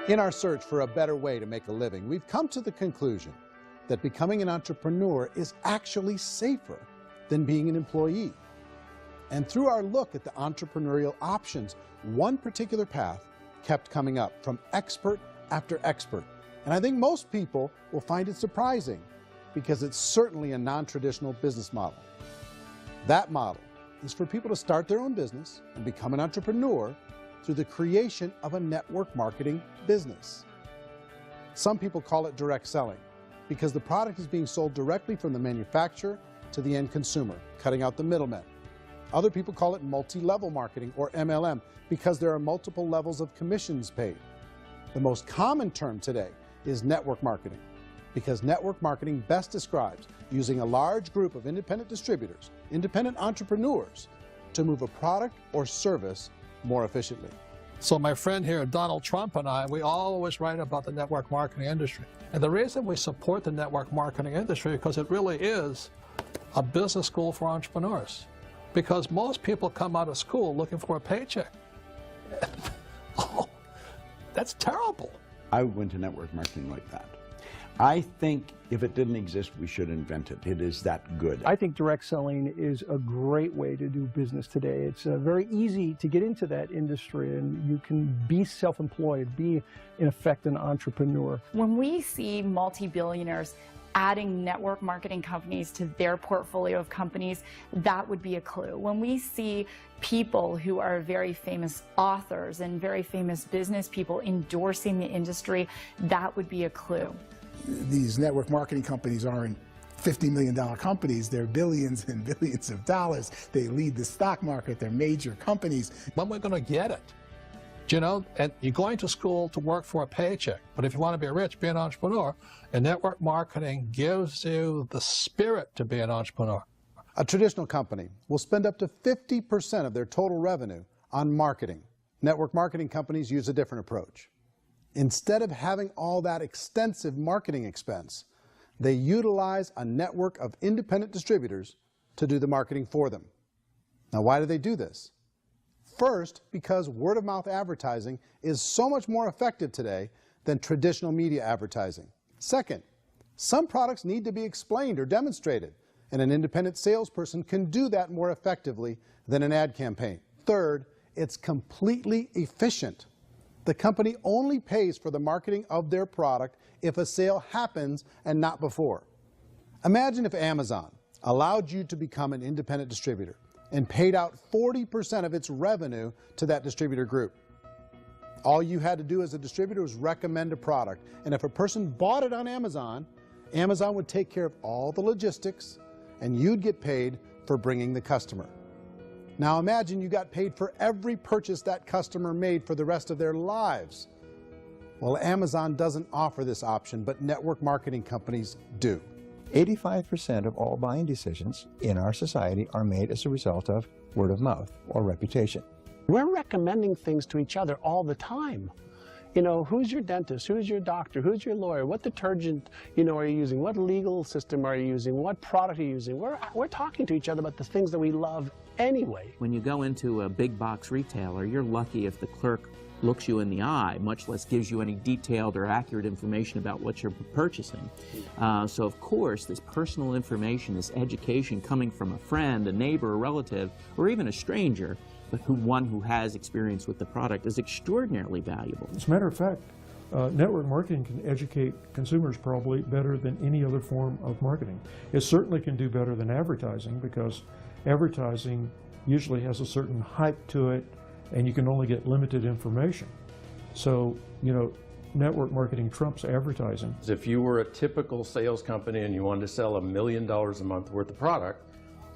In our search for a better way to make a living, we've come to the conclusion that becoming an entrepreneur is actually safer than being an employee. And through our look at the entrepreneurial options, one particular path kept coming up from expert after expert. And I think most people will find it surprising because it's certainly a non-traditional business model. That model is for people to start their own business and become an entrepreneur through the creation of a network marketing business. Some people call it direct selling because the product is being sold directly from the manufacturer to the end consumer, cutting out the middlemen. Other people call it multi-level marketing, or MLM, because there are multiple levels of commissions paid. The most common term today is network marketing, because network marketing best describes using a large group of independent distributors, independent entrepreneurs, to move a product or service more efficiently. So my friend here, Donald Trump, and I, we always write about the network marketing industry. And the reason we support the network marketing industry is because it really is a business school for entrepreneurs. Because most people come out of school looking for a paycheck. Oh, that's terrible. I went to network marketing like that. I think if it didn't exist, we should invent it. It is that good. I think direct selling is a great way to do business today. It's very easy to get into that industry, and you can be self-employed, be, in effect, an entrepreneur. When we see multi-billionaires adding network marketing companies to their portfolio of companies, that would be a clue. When we see people who are very famous authors and very famous business people endorsing the industry, that would be a clue. These network marketing companies aren't $50 million companies. They're billions and billions of dollars. They lead the stock market. They're major companies. When we're going to get it? You know, and you're going to school to work for a paycheck, but if you want to be rich, be an entrepreneur, and network marketing gives you the spirit to be an entrepreneur. A traditional company will spend up to 50% of their total revenue on marketing. Network marketing companies use a different approach. Instead of having all that extensive marketing expense, they utilize a network of independent distributors to do the marketing for them. Now, why do they do this? First, because word-of-mouth advertising is so much more effective today than traditional media advertising. Second, some products need to be explained or demonstrated, and an independent salesperson can do that more effectively than an ad campaign. Third, it's completely efficient. The company only pays for the marketing of their product if a sale happens and not before. Imagine if Amazon allowed you to become an independent distributor and paid out 40% of its revenue to that distributor group. All you had to do as a distributor was recommend a product, and if a person bought it on Amazon, Amazon would take care of all the logistics, and you'd get paid for bringing the customer. Now imagine you got paid for every purchase that customer made for the rest of their lives. Well, Amazon doesn't offer this option, but network marketing companies do. 85% of all buying decisions in our society are made as a result of word of mouth or reputation. We're recommending things to each other all the time. You know, who's your dentist? Who's your doctor? Who's your lawyer? What detergent, are you using? What legal system are you using? What product are you using? We're talking to each other about the things that we love anyway. When you go into a big box retailer, you're lucky if the clerk looks you in the eye, much less gives you any detailed or accurate information about what you're purchasing. So of course, this personal information, this education coming from a friend, a neighbor, a relative, or even a stranger, but one who has experience with the product is extraordinarily valuable. As a matter of fact, network marketing can educate consumers probably better than any other form of marketing. It certainly can do better than advertising, because advertising usually has a certain hype to it, and you can only get limited information. So, network marketing trumps advertising. If you were a typical sales company and you wanted to sell $1 million a month worth of product,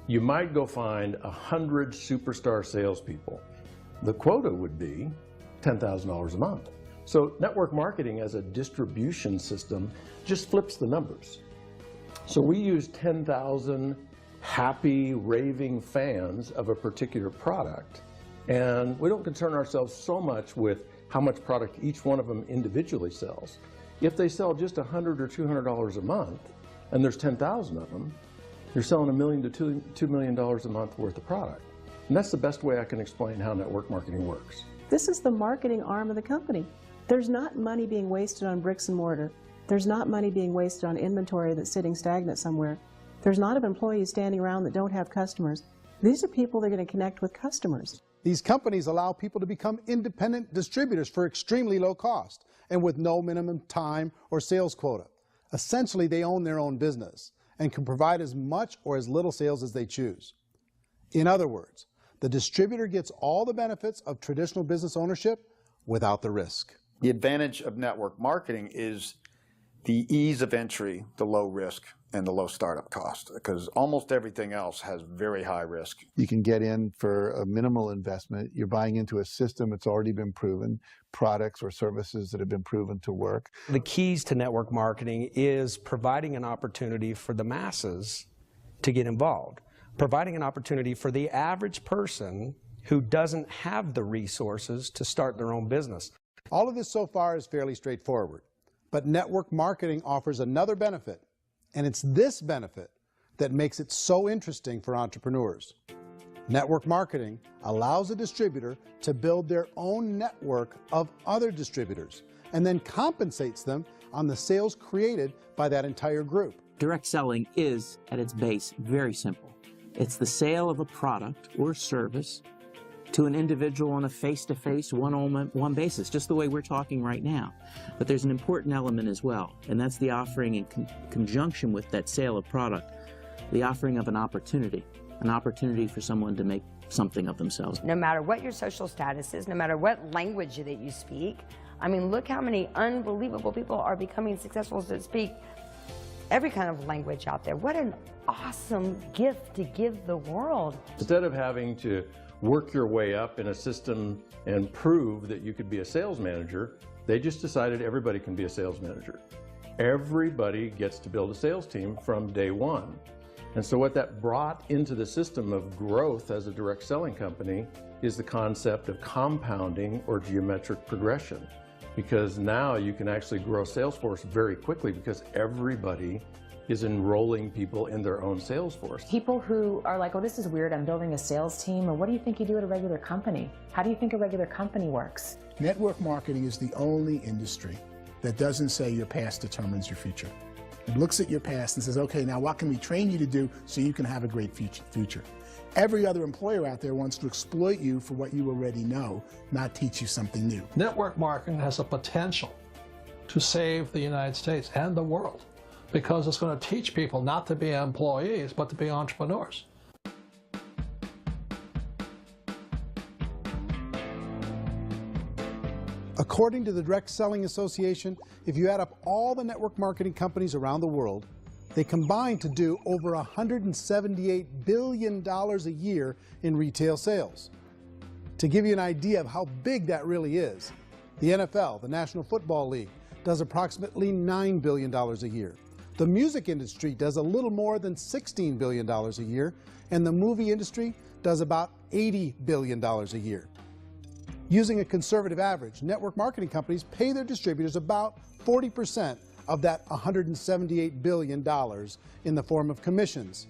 you might go find 100 superstar salespeople. The quota would be $10,000 a month. So network marketing as a distribution system just flips the numbers. So we use 10,000 happy, raving fans of a particular product, and we don't concern ourselves so much with how much product each one of them individually sells. If they sell just $100 or $200 a month, and there's 10,000 of them, you're selling $1 million to $2 million a month worth of product. And that's the best way I can explain how network marketing works. This is the marketing arm of the company. There's not money being wasted on bricks and mortar. There's not money being wasted on inventory that's sitting stagnant somewhere. There's not of employees standing around that don't have customers. These are people that are going to connect with customers. These companies allow people to become independent distributors for extremely low cost and with no minimum time or sales quota. Essentially, they own their own business and can provide as much or as little sales as they choose. In other words, the distributor gets all the benefits of traditional business ownership without the risk. The advantage of network marketing is the ease of entry, the low risk, and the low startup cost, because almost everything else has very high risk. You can get in for a minimal investment. You're buying into a system that's already been proven, products or services that have been proven to work. The keys to network marketing is providing an opportunity for the masses to get involved, providing an opportunity for the average person who doesn't have the resources to start their own business. All of this so far is fairly straightforward, but network marketing offers another benefit, and it's this benefit that makes it so interesting for entrepreneurs. Network marketing allows a distributor to build their own network of other distributors and then compensates them on the sales created by that entire group. Direct selling is, at its base, very simple. It's the sale of a product or service to an individual on a face-to-face, one-on-one basis, just the way we're talking right now. But there's an important element as well, and that's the offering in conjunction with that sale of product, the offering of an opportunity for someone to make something of themselves. No matter what your social status is, no matter what language that you speak, I mean, look how many unbelievable people are becoming successful that speak every kind of language out there. What an awesome gift to give the world. Instead of having to work your way up in a system and prove that you could be a sales manager, they just decided everybody can be a sales manager. Everybody gets to build a sales team from day one. And so what that brought into the system of growth as a direct selling company is the concept of compounding or geometric progression. Because now you can actually grow a sales force very quickly because everybody is enrolling people in their own sales force. People who are like, oh, this is weird, I'm building a sales team, or what do you think you do at a regular company? How do you think a regular company works? Network marketing is the only industry that doesn't say your past determines your future. It looks at your past and says, okay, now what can we train you to do so you can have a great future? Every other employer out there wants to exploit you for what you already know, not teach you something new. Network marketing has the potential to save the United States and the world, because it's going to teach people not to be employees, but to be entrepreneurs. According to the Direct Selling Association, if you add up all the network marketing companies around the world, they combine to do over $178 billion a year in retail sales. To give you an idea of how big that really is, the NFL, the National Football League, does approximately $9 billion a year. The music industry does a little more than $16 billion a year, and the movie industry does about $80 billion a year. Using a conservative average, network marketing companies pay their distributors about 40% of that $178 billion in the form of commissions,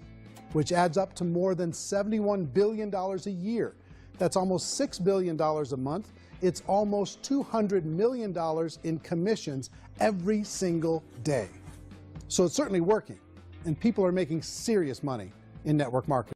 which adds up to more than $71 billion a year. That's almost $6 billion a month. It's almost $200 million in commissions every single day. So it's certainly working, and people are making serious money in network marketing.